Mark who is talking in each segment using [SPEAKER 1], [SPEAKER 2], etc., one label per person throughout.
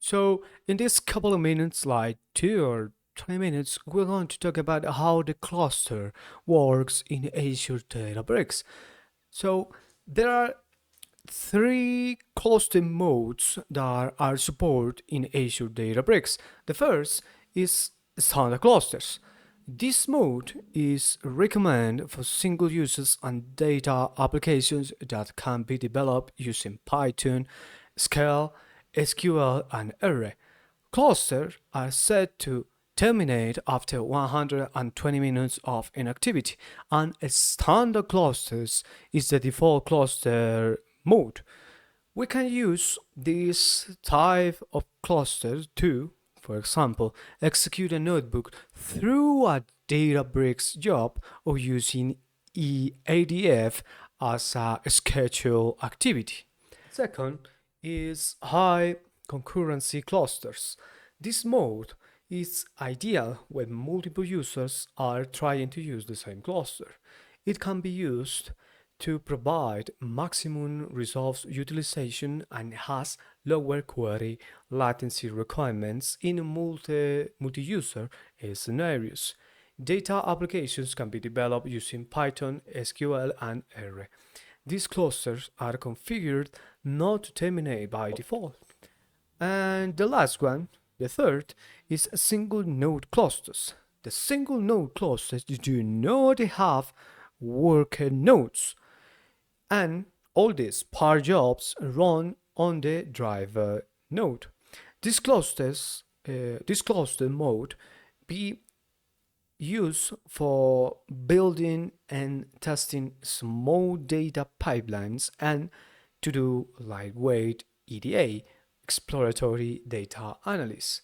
[SPEAKER 1] So, in this couple of minutes, like 2 or 3 minutes, we're going to talk about how the cluster works in Azure Databricks. So, there are three cluster modes that are supported in Azure Databricks. The first is standard clusters. This mode is recommended for single users and data applications that can be developed using Python, Scala, SQL, and Array. Clusters are set to terminate after 120 minutes of inactivity, and standard clusters is the default cluster mode. We can use this type of cluster to, for example, execute a notebook through a Databricks job or using EADF as a schedule activity. Second is high concurrency clusters. This mode is ideal when multiple users are trying to use the same cluster. It can be used to provide maximum resource utilization and has lower query latency requirements in multi-user scenarios. Data applications can be developed using Python, SQL, and Array. These clusters are configured not to terminate by default. And the last one, the third, is single node clusters. The single node clusters do not have worker nodes, and all these par jobs run on the driver node. This cluster mode be used for building and testing small data pipelines and to do lightweight EDA, exploratory data analysis.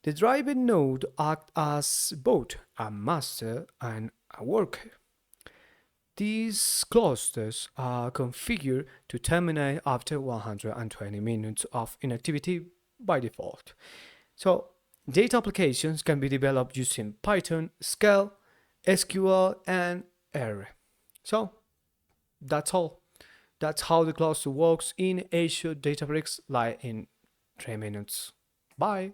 [SPEAKER 1] The driver node acts as both a master and a worker. These clusters are configured to terminate after 120 minutes of inactivity by default. So, data applications can be developed using Python, Scala, SQL, and Array. So, that's all. That's how the cluster works in Azure Databricks, like in 3 minutes. Bye.